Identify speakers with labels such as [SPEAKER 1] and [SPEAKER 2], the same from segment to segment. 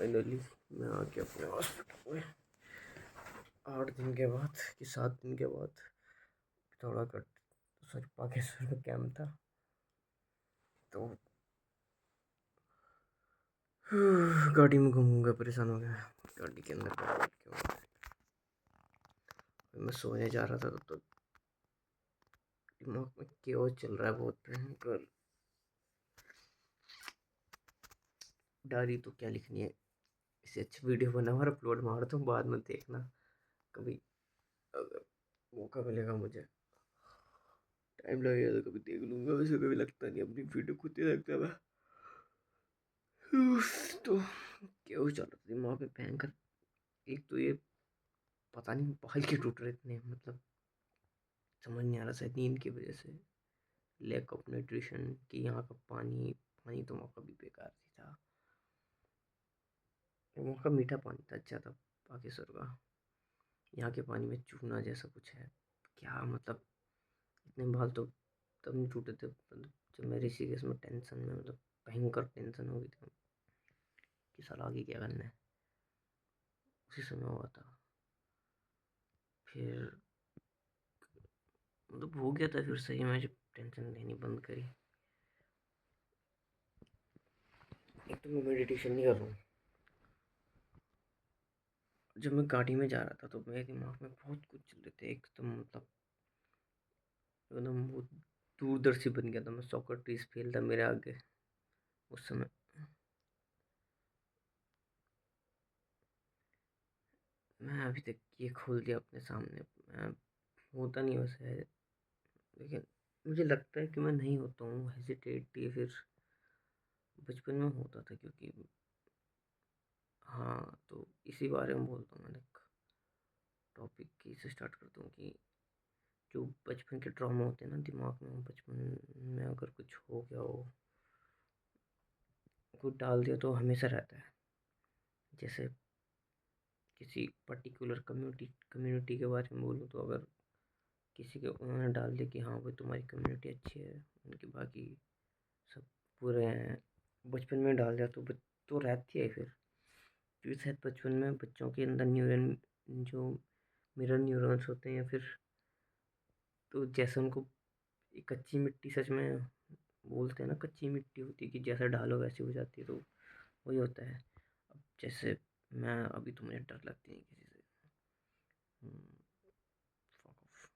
[SPEAKER 1] Finally मैं आ गया अपने हॉस्पिटल में 8 दिन के बाद कि 7 दिन के बाद। थोड़ा कट सॉरी बागेश्वर में कैंप था तो गाड़ी में घूमूंगा, परेशान हो गया गाड़ी के अंदर बैठ के। मैं सोने जा रहा था तो दिमाग में केओस चल रहा है बहुत भयंकर। डायरी तो क्या लिखनी है, इससे अच्छी वीडियो बना और अपलोड मार दूँ, बाद में देखना कभी अगर मौका मिलेगा मुझे, टाइम लगेगा तो कभी देख लूँगा। वैसे कभी लगता नहीं अपनी वीडियो खुद ही लगता है। तो केओस चल रहा था दिमाग में भयंकर। एक तो ये पता नहीं बाल क्यों टूट रहे इतने, मतलब समझ नहीं आ रहा। शायद नींद की वजह से, लैक ऑफ न्यूट्रिशन कि यहाँ का पानी पानी तो वहाँ का भी बेकार ही था। वहाँ का मीठा पानी था, अच्छा था बागेश्वर का। यहाँ के पानी में चूना जैसा कुछ है क्या, मतलब इतने बाल तो तब नहीं टूटे थे मतलब जब मैं ऋषिकेश में टेंशन में, मतलब भयंकर टेंशन हो गई थी कि साला आगे क्या करना है, उसी समय हुआ था। फिर मतलब हो गया था, फिर सही में जब टेंशन लेनी बंद करी। एक तो मैं मेडिटेशन नहीं कर रहा हूँ। जब मैं गाड़ी में जा रहा था तो मेरे दिमाग में बहुत कुछ चल रहे थे एकदम, मतलब एकदम वो दूरदर्शी बन गया था मैं। सोक्रेटिस फेल था मेरे आगे उस समय। मैं अभी तक ये खोल दिया अपने सामने, मैं होता नहीं वैसे है, लेकिन मुझे लगता है कि मैं नहीं होता हूँ हेजिटेट। ये फिर बचपन में होता था क्योंकि हाँ, तो इसी बारे में बोलता हूँ। मैंने टॉपिक की से स्टार्ट करता हूँ कि जो बचपन के ट्रॉमा होते हैं ना दिमाग में, बचपन में अगर कुछ हो गया हो, कुछ डाल दिया तो हमेशा रहता है। जैसे किसी पर्टिकुलर कम्युनिटी के बारे में बोलूँ तो अगर किसी के उन्होंने डाल दिया कि हाँ भाई तुम्हारी कम्युनिटी अच्छी है, उनके बाकी सब बुरे हैं, बचपन में डाल दिया तो रहती है फिर। क्योंकि शायद बचपन में बच्चों के अंदर न्यूरन, जो मिरर न्यूरॉन्स होते हैं, या फिर तो जैसे उनको एक कच्ची मिट्टी, सच में बोलते हैं ना कच्ची मिट्टी होती है कि जैसा डालो वैसी हो जाती है, तो वही होता है। अब जैसे मैं अभी तो मुझे डर लगती है किसी से। fuck off।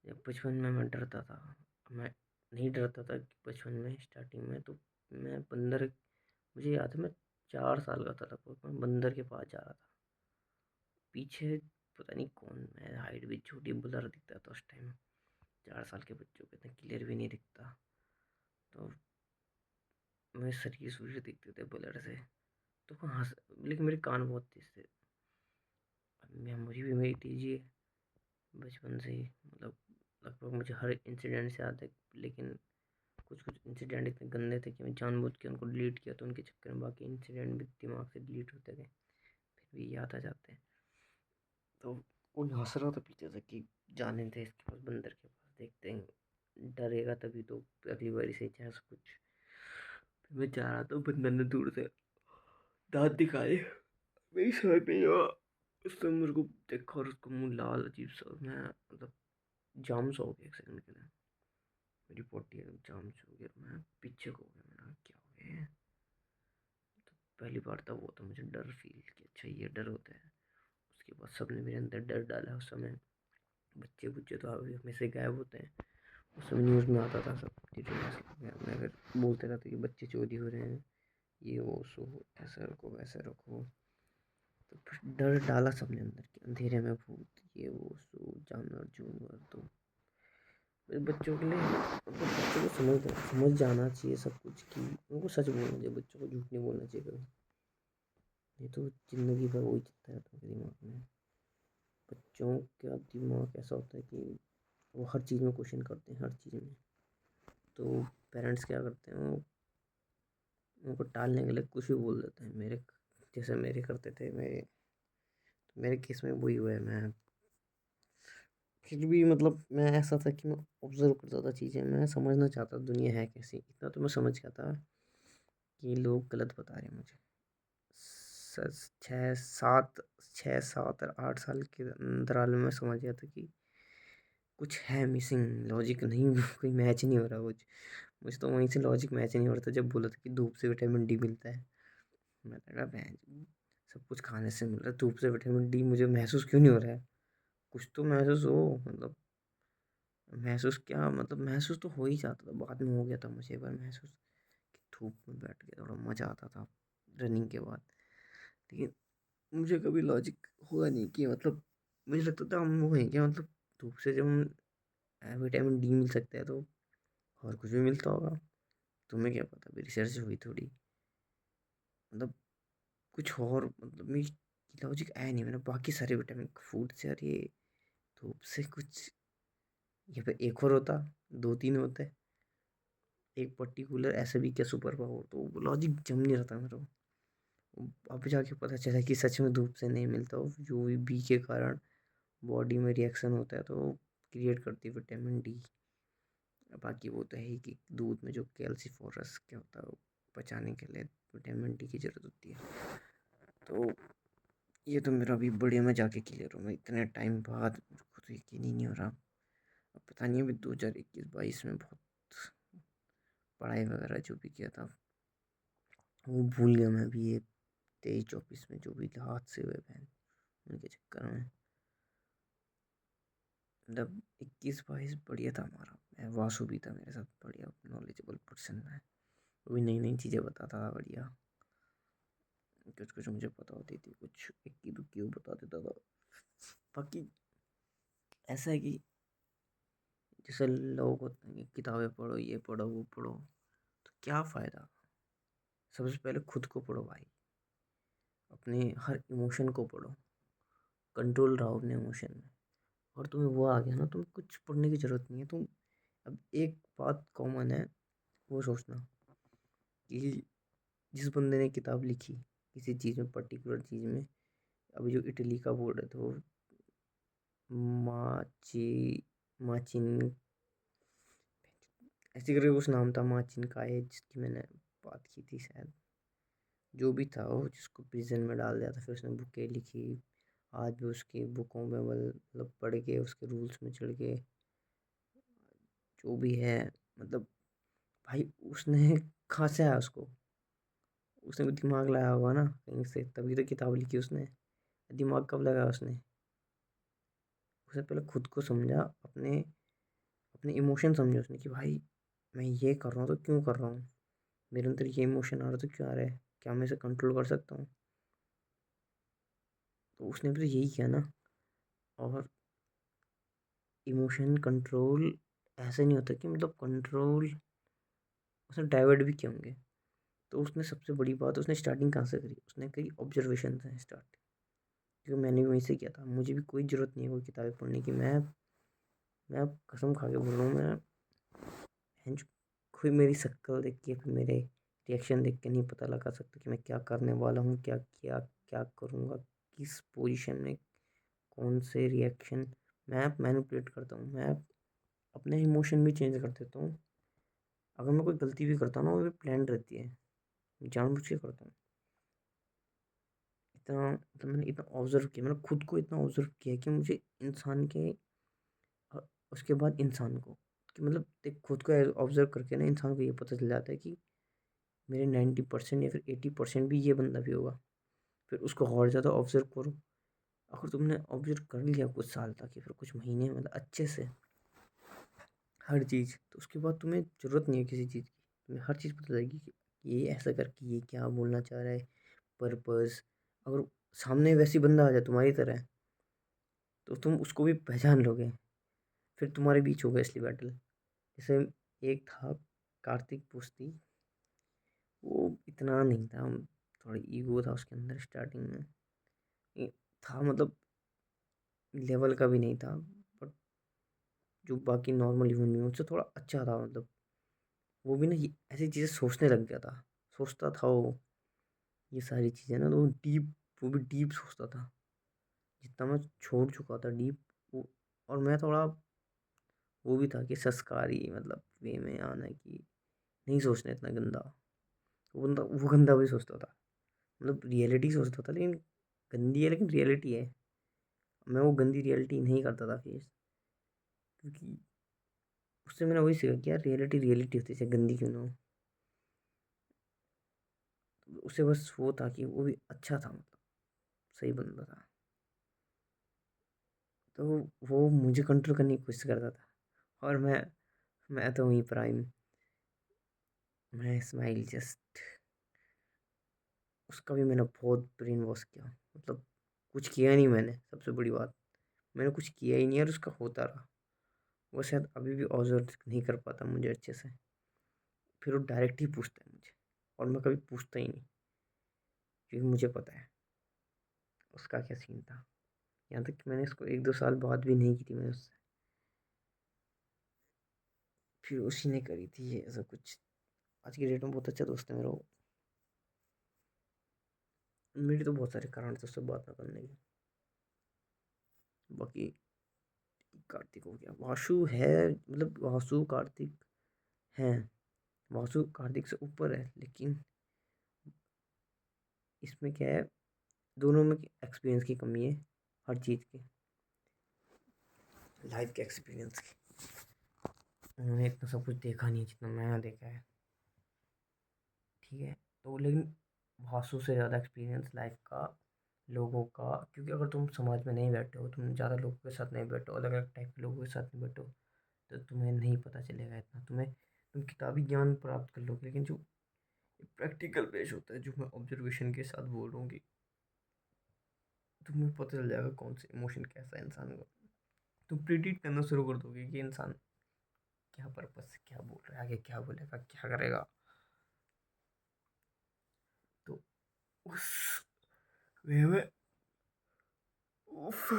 [SPEAKER 1] जब बचपन में मैं डरता था, मैं नहीं डरता था कि बचपन में स्टार्टिंग में तो मैं बंदर, मुझे याद है मैं 4 साल का था लगभग, मैं बंदर के पास जा रहा था। पीछे पता नहीं कौन, मैं हाइट भी छोटी ब्लर दिखता था उस टाइम। 4 साल के बच्चों को इतना क्लियर भी नहीं दिखता, तो मैं शरीर सूर्य दिखते थे ब्लर से। तो वो हंस, लेकिन मेरे कान बहुत तेज थे। मेमोरी भी मेरी तेज ही है बचपन से ही, मतलब लगभग मुझे हर इंसिडेंट से याद है। लेकिन कुछ कुछ इंसिडेंट इतने गंदे थे कि मैं जानबूझ के उनको डिलीट किया, तो उनके चक्कर में बाकी इंसिडेंट भी दिमाग से डिलीट होते गए, फिर भी याद आ जाते हैं। तो कोई हंस रहा था पीछे से कि जाने थे इसके पास, बंदर के पास, देखते हैं डरेगा तभी तो अगली बारी से चाहे सब कुछ। फिर मैं जा रहा था, बंदर ने दूर से दांत दिखाए मेरी सर पे, उसने मेरे को देखा और उसका मुंह लाल अजीब सा, मैं मतलब जाम सा हो गया एक सेकंड के लिए। मेरी बॉडी एकदम जाम सा हो गया, मैं पीछे को हो गया, मैंने कहा, क्या हो गया। तो पहली बार तब हुआ था मुझे डर फील कि अच्छा ये डर होता है। उसके बाद सबने मेरे अंदर डर डाला उस समय। बच्चे बुच्चे तो अभी हमेशा गायब होते हैं, उस समय न्यूज़ में आता था सब डिटेल्स में, अगर बोलते रहते कि बच्चे चोरी हो रहे हैं, ये वो सो, ऐसा रखो वैसा रखो। तो फिर डर डाला सबने अंदर कि अंधेरे में भूत, ये वो सो, जानवर जूनवर। तो बच्चों के लिए, मतलब बच्चों को समझ जाना चाहिए सब कुछ, कि उनको सच बोलना चाहिए, बच्चों को झूठ नहीं बोलना चाहिए कभी। ये तो ज़िंदगी भर वही चलता रहता है दिमाग में। बच्चों का दिमाग ऐसा होता है कि वो हर चीज़ में क्वेश्चन करते हैं, हर चीज़ में। तो पेरेंट्स क्या करते हैं, वो उनको टालने के लिए कुछ भी बोल देते हैं। मेरे जैसे मेरे करते थे, मेरे केस में वही हुआ है। मैं फिर भी मतलब मैं ऐसा था कि मैं ऑब्जर्व करता था चीज़ें, मैं समझना चाहता दुनिया है कैसी। इतना तो मैं समझ गया था कि लोग गलत बता रहे हैं मुझे, छः सात और 8 साल के अंतराल में मैं समझ गया था कि कुछ है मिसिंग, लॉजिक नहीं कोई मैच नहीं हो रहा कुछ। मुझे तो वहीं से लॉजिक मैच नहीं हो रहा था जब बोला था कि धूप से विटामिन डी मिलता है। मैंने कहा बहन, सब कुछ खाने से मिल रहा है, धूप से विटामिन डी मुझे महसूस क्यों नहीं हो रहा है? कुछ तो महसूस हो, मतलब महसूस क्या, मतलब महसूस तो हो ही जाता था, बाद में हो गया था मुझे एक बार महसूस कि धूप में बैठ के थोड़ा मज़ा आता था रनिंग के बाद। लेकिन मुझे कभी लॉजिक हुआ नहीं कि मतलब मुझे लगता था हम वो हैं क्या, मतलब धूप से जब हम विटामिन डी मिल सकता है तो और कुछ भी मिलता होगा। तुम्हें क्या पता, अभी रिसर्च हुई थोड़ी, मतलब कुछ और, मतलब मेरी लॉजिक आया नहीं। मैंने बाकी सारे विटामिन फूड से, और ये धूप से कुछ, ये पे एक और होता, दो तीन होते, एक पर्टिकुलर ऐसे भी क्या सुपर पावर, तो लॉजिक जम नहीं रहा था मेरा। अब जाके पता चला कि सच में धूप से नहीं मिलता, वो यूवी के कारण बॉडी में रिएक्शन होता है तो क्रिएट करती है विटामिन डी। बाकी वो तो है ही कि दूध में जो कैल्सीफोरस क्या होता है वो पचाने के लिए विटामिन डी की ज़रूरत होती है। तो ये तो मेरा अभी बढ़िया में जाके क्लियर हो, मैं इतने टाइम बाद मेरे को तो यकीन ही नहीं हो रहा। अब पता नहीं, अभी 2021-22 में बहुत पढ़ाई वगैरह जो भी किया था वो भूल गया मैं अभी। ये 23-24 में जो भी हाथ से हुए बहन, उनके चक्कर में, मतलब 21-22 बढ़िया था हमारा। मैं वासु भी था मेरे साथ, बढ़िया नॉलेजेबल पर्सन है, वो भी नई नई चीज़ें बताता था बढ़िया। कुछ कुछ मुझे पता होती थी, कुछ इक्की दुक्की वो बता देता था। बाकी ऐसा है कि जैसे लोग होते हैं कि किताबें पढ़ो, ये पढ़ो, वो पढ़ो, तो क्या फ़ायदा? सबसे पहले खुद को पढ़ो भाई, अपने हर इमोशन को पढ़ो, कंट्रोल रहो अपने इमोशन में। और तुम्हें वो आ गया ना, तुम्हें कुछ पढ़ने की ज़रूरत नहीं है। तुम अब एक बात कॉमन है, वो सोचना कि जिस बंदे ने किताब लिखी किसी चीज़ में, पर्टिकुलर चीज़ में, अभी जो इटली का बोर्ड है तो माची माचिन ऐसे करके कुछ नाम था, माचिन का है, जिसकी मैंने बात की थी शायद। जो भी था वो, जिसको प्रिजन में डाल दिया था, फिर उसने बुकें लिखी। आज भी उसकी बुकों में मतलब पढ़ के उसके रूल्स में चढ़ के जो भी है, मतलब भाई उसने कहाँ से आया उसको, उसने भी दिमाग लगाया होगा ना कहीं से, तभी तो किताब लिखी उसने। दिमाग कब लगाया उसने? उसने पहले खुद को समझा, अपने अपने इमोशन समझे उसने कि भाई मैं ये कर रहा हूँ तो क्यों कर रहा हूँ, मेरे अंदर ये इमोशन आ रहा है तो क्यों आ रहा है, क्या मैं इसे कंट्रोल कर सकता हूँ? तो उसने भी तो यही किया ना। और इमोशन कंट्रोल ऐसे नहीं होता कि मतलब कंट्रोल, उसने डाइवर्ट भी किए होंगे। तो उसने सबसे बड़ी बात, उसने स्टार्टिंग कहाँ से करी, उसने करी ऑब्जर्वेशन से स्टार्ट। क्योंकि मैंने भी वहीं से किया था, मुझे भी कोई ज़रूरत नहीं है कोई किताबें पढ़ने की। मैं कसम खा के बोल रहा हूँ, मैं हेंच कोई मेरी शक्ल देख के, फिर मेरे रिएक्शन देख के नहीं पता लगा सकता कि मैं क्या करने वाला हूँ, क्या क्या क्या करूँगा, किस पोजीशन में कौन से रिएक्शन। मैं मैनिपुलेट करता हूँ, मैं अपने इमोशन भी चेंज कर देता हूँ। अगर मैं कोई गलती भी करता हूँ ना, वो भी प्लान रहती है, जानबूझ के करता हूँ। इतना मतलब मैंने इतना ऑब्जर्व किया, मैंने खुद को इतना ऑब्जर्व किया कि मुझे इंसान के, और उसके बाद इंसान को, कि मतलब देख खुद को ऑब्जर्व करके ना इंसान को ये पता चल जाता है कि मेरे 90% या फिर 80% भी ये बंदा भी होगा। फिर उसको और ज़्यादा ऑब्जर्व करो। अगर तुमने ऑब्जर्व कर लिया कुछ साल तक या फिर कुछ महीने, मतलब अच्छे से हर चीज़, तो उसके बाद तुम्हें ज़रूरत नहीं है किसी चीज़ की, तुम्हें हर चीज़ पता लगेगी कि ये ऐसा करके ये क्या बोलना चाह रहा है, पर्पस। अगर सामने वैसी बंदा आ जाए तुम्हारी तरह, तो तुम उसको भी पहचान लोगे, फिर तुम्हारे बीच होगा इसलिए बैटल। जैसे एक था कार्तिक पुस्ती, वो इतना नहीं था, थोड़ा ईगो था उसके अंदर स्टार्टिंग में, ये था मतलब लेवल का भी नहीं था, बट जो बाकी नॉर्मल ह्यूमन बीइंग उससे थोड़ा अच्छा था, मतलब वो भी ना ये ऐसी चीज़ें सोचने लग गया था, सोचता था वो ये सारी चीज़ें ना, तो वो डीप, वो भी डीप सोचता था। जितना मैं छोड़ चुका था डीप वो, और मैं थोड़ा वो भी था कि संस्कारी मतलब वे में आना, कि नहीं सोचना इतना गंदा। वो गंदा भी सोचता था, मतलब रियलिटी सोचता था, लेकिन गंदी है, लेकिन रियलिटी है। मैं वो गंदी रियलिटी नहीं करता था फेस, क्योंकि उससे मैंने वही सीखा कि यार रियलिटी रियलिटी होती है, चाहे गंदी क्यों ना हो। तो उसे बस वो था कि वो भी अच्छा था, मतलब सही बंदा था। तो वो मुझे कंट्रोल करने की कोशिश करता था, और मैं तो वहीं प्राइम, मैं स्माइल जस्ट। उसका भी मैंने बहुत ब्रेन वॉश किया, मतलब कुछ किया नहीं मैंने, सबसे बड़ी बात, मैंने कुछ किया ही नहीं और उसका होता रहा। वो शायद अभी भी ऑब्जर्व नहीं कर पाता मुझे अच्छे से। फिर वो डायरेक्ट ही पूछता है मुझे, और मैं कभी पूछता ही नहीं, क्योंकि मुझे पता है उसका क्या सीन था। यहाँ तक कि मैंने इसको 1-2 साल बात भी नहीं की थी मैंने उससे, फिर उसी ने करी थी ये ऐसा कुछ। आज की डेट में बहुत अच्छा दोस्त है मेरा वो। मेरी तो बहुत सारे कारण थे उससे बात ना करने के। बाकी कार्तिक हो गया, वासु है, मतलब वासु कार्तिक हैं। वासु कार्तिक से ऊपर है, लेकिन इसमें क्या है, दोनों में एक्सपीरियंस की कमी है, हर चीज़ की, लाइफ के एक्सपीरियंस की। उन्होंने इतना सब कुछ देखा नहीं है जितना मैंने देखा है, ठीक है। तो लेकिन भाषु से ज़्यादा एक्सपीरियंस लाइफ का, लोगों का, क्योंकि अगर तुम समाज में नहीं बैठे हो, तुम ज़्यादा लोगों के साथ नहीं बैठो, अलग अलग टाइप के लोगों के साथ नहीं बैठो, तो तुम्हें नहीं पता चलेगा इतना। तुम किताबी ज्ञान प्राप्त कर लोगे, लेकिन जो प्रैक्टिकल बेस होता है, जो मैं ऑब्जर्वेशन के साथ बोल रहा हूँ, कि तुम्हें पता चल जाएगा कौन सा इमोशन कैसा है इंसान का। तुम प्रिडिक्ट करना शुरू कर दोगे कि इंसान क्या पर्पज से क्या बोल रहा है, आगे क्या बोलेगा, क्या करेगा। तो उस वे में उफ,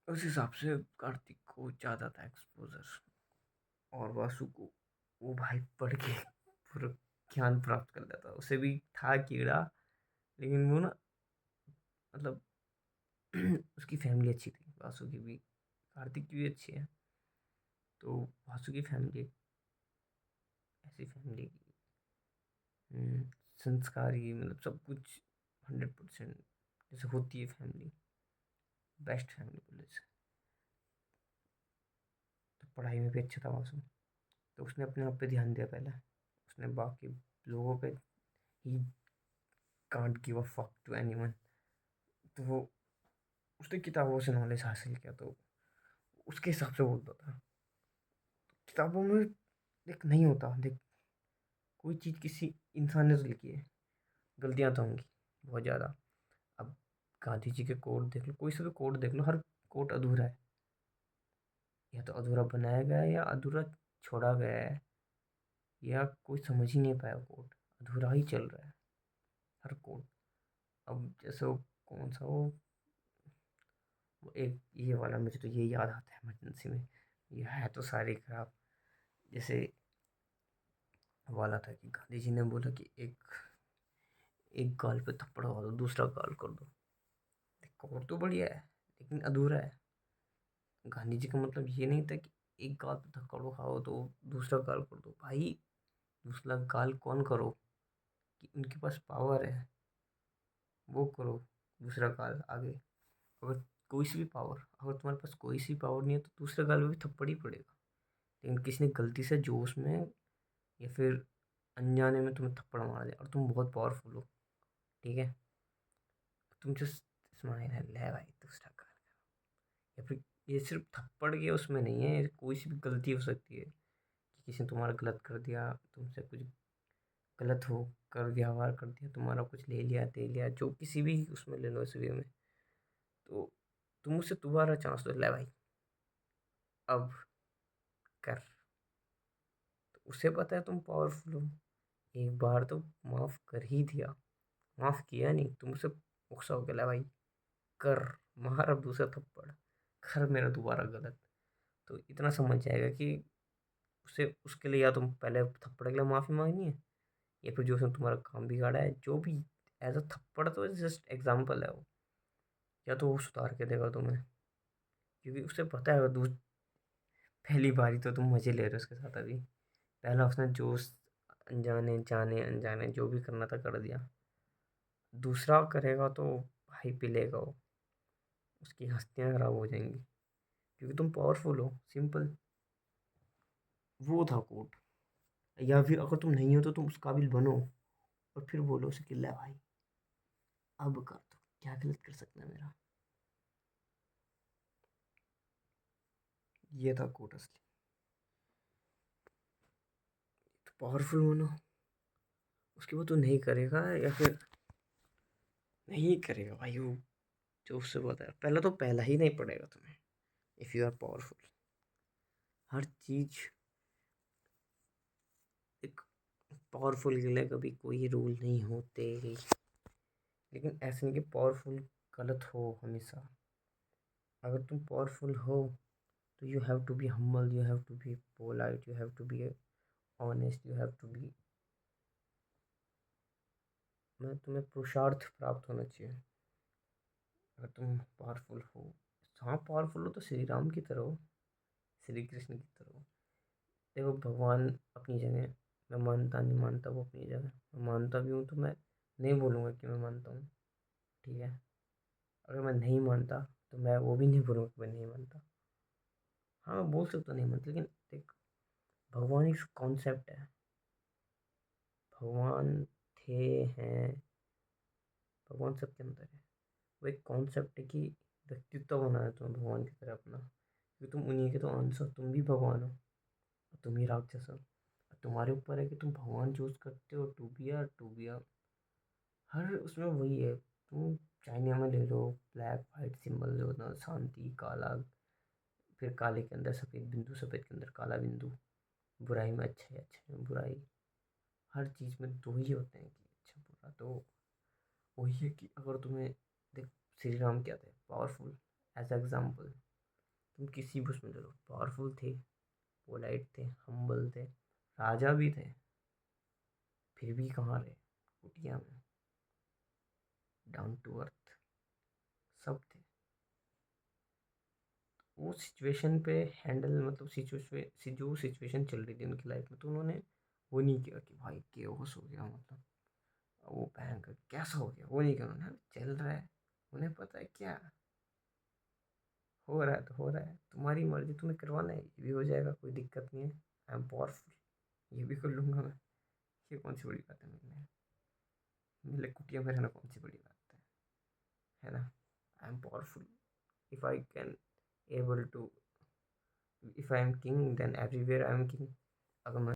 [SPEAKER 1] उस हिसाब से कार्तिक को ज़्यादा था एक्सपोजर, और वासु को वो भाई पढ़ के पूरा ज्ञान प्राप्त कर लेता। उसे भी था कीड़ा, लेकिन वो ना, मतलब उसकी फैमिली अच्छी थी, वासु की भी, कार्तिक की भी अच्छी है। तो वासु की फैमिली ऐसी फैमिली की, संस्कारी, मतलब सब कुछ 100% जैसे होती है फैमिली, बेस्ट फैमिली बोले से। तो पढ़ाई में भी अच्छा था वासु, तो उसने अपने आप पे ध्यान दिया पहले। उसने बाकी लोगों पे, he can't give a fuck to anyone. तो वो उसने किताबों से नॉलेज हासिल किया, तो उसके हिसाब से बोलता था। किताबों में देख नहीं होता, देख कोई चीज़ किसी इंसान ने तो लिखी है, गलतियाँ तो होंगी बहुत ज़्यादा। अब गांधी जी के कोट देख लो, कोई सा भी कोट देख लो, हर कोट अधूरा है, या तो अधूरा बनाया गया है, या अधूरा छोड़ा गया है, या कोई समझ ही नहीं पाया कोट, अधूरा ही चल रहा है हर कोट। अब जैसे वो कौन सा वो एक ये वाला, मुझे तो ये याद आता है इमरजेंसी में, ये है तो सारे खराब। जैसे वाला था कि गांधी जी ने बोला कि एक एक गाल पे थप्पड़ मारो, दूसरा गाल कर दो। कोट तो बढ़िया है, लेकिन अधूरा है। गांधी जी का मतलब ये नहीं था कि एक गाल पे थप्पड़ खाओ तो दूसरा गाल कर दो भाई। दूसरा गाल कौन करो, कि उनके पास पावर है, वो करो। दूसरा गाल आगे, अगर कोई सी भी पावर, अगर तुम्हारे पास कोई सी पावर नहीं है, तो दूसरे गाल में भी थप्पड़ ही पड़ेगा। लेकिन किसी ने गलती से जोश में, या फिर अनजाने में तुम्हें थप्पड़ मार दिया, और तुम बहुत पावरफुल हो, ठीक है, तुम जस्ट स्माइल है ले भाई, दूसरा गाल। या फिर ये सिर्फ थप्पड़ के उसमें नहीं है, कोई सी भी गलती हो सकती है, कि किसी ने तुम्हारा गलत कर दिया, तुमसे कुछ गलत हो कर व्यवहार कर दिया, तुम्हारा कुछ ले लिया दे लिया, जो किसी भी उसमें ले लो इस वे में, तो तुम उससे दोबारा चांस लो, ले भाई अब कर। तो उसे पता है तुम पावरफुल हो, एक बार तो माफ़ कर ही दिया, माफ़ किया नहीं, तुम उसे गुस्सा हो गया, ले भाई कर, मार अब दूसरा थप्पड़, कर मेरा दोबारा गलत। तो इतना समझ जाएगा कि उसे, उसके लिए या तुम पहले थप्पड़ के लिए माफ़ी मांगनी है, या फिर जो उसने तुम्हारा काम बिगाड़ा है, जो भी, एज अ थप्पड़ तो जस्ट एग्जाम्पल है वो, या तो वो सुधार के देगा तुम्हें, क्योंकि उसे पता है पहली बारी तो तुम मज़े ले रहे हो उसके साथ अभी। पहला उसने जो अनजाने जाने अनजाने जो भी करना था कर दिया, दूसरा करेगा तो भाई पिलेगा वो, उसकी हस्तियाँ खराब हो जाएंगी, क्योंकि तुम पावरफुल हो, सिंपल। वो था कोट। या फिर अगर तुम नहीं हो तो तुम उस काबिल बनो, और फिर बोलो उसे कि ले भाई, अब कर दो, क्या गलत कर सकता है मेरा। ये था कोट असली। तो पावरफुल बनो, उसके बाद तो नहीं करेगा, या फिर नहीं करेगा भाई वो जो उससे बताया, पहला तो पहला ही नहीं पड़ेगा तुम्हें। इफ़ यू आर पावरफुल, हर चीज़ एक, पावरफुल के लिए कभी कोई रूल नहीं होते, लेकिन ऐसे नहीं कि पावरफुल गलत हो हमेशा। अगर तुम पावरफुल हो तो you have to be humble, you have to be polite, you have to be honest, you have to be, मैं तुम्हें पुरुषार्थ प्राप्त होना चाहिए अगर तुम पावरफुल हो। हाँ पावरफुल हो तो श्री राम की तरह हो, श्री कृष्ण की तरह हो। देखो भगवान अपनी जगह, मैं मानता नहीं मानता वो अपनी जगह, मैं मानता भी हूँ तो मैं नहीं बोलूँगा कि मैं मानता हूँ, ठीक है। अगर मैं नहीं मानता तो मैं वो भी नहीं बोलूँगा कि मैं नहीं मानता। हाँ मैं बोल सकता नहीं मानता, लेकिन देख, भगवान एक कॉन्सेप्ट है, भगवान थे, हैं, भगवान सबके अंदर है। वो एक कॉन्सेप्ट है कि व्यक्तित्व बनाना है तुम्हें भगवान की तरह अपना, क्योंकि तुम उन्हीं के तो अंश हो, तुम भी भगवान हो और तुम ही राक्षस हो। तुम्हारे ऊपर है कि तुम भगवान चूज करते हो, टू बी आर, हर उसमें वही है। तुम चाइना में ले लो, ब्लैक वाइट सिंबल जो होता है, शांति काला, फिर काले के अंदर सफ़ेद बिंदु, सफ़ेद के अंदर काला बिंदु, बुराई में अच्छाई, अच्छाई में बुराई, हर चीज़ में दो ही होते हैं कि अच्छा बुरा। तो वही है कि अगर तुम्हें, देख, श्री राम क्या थे, पावरफुल, एज एग्जाम्पल तुम किसी भी उसमें ले लो, पावरफुल थे, पोलाइट थे, हम्बल थे, राजा भी थे, फिर भी कहाँ रहे, कुटिया में, डाउन टू अर्थ सब थे। वो सिचुएशन पे हैंडल, मतलब सिचुएशन, जो सिचुएशन चल रही थी उनकी लाइफ में, तो उन्होंने वो नहीं किया कि भाई केओस हो गया, मतलब वो भयंकर कैसा हो गया, वो नहीं किया उन्होंने, चल रहा है, उन्हें पता है क्या हो रहा है, तो हो रहा है, तुम्हारी मर्जी, तुम्हें करवाना है ये भी हो जाएगा, कोई दिक्कत नहीं है, आई एम पावरफुल, ये भी कर लूँगा मैं, ये कौन सी बड़ी बात है मेरे लिए, मेरे लिए कुटिया में रहना कौन सी बड़ी बात है ना। I am powerful, if I can able to, if I am king then everywhere I am king. अगर मैं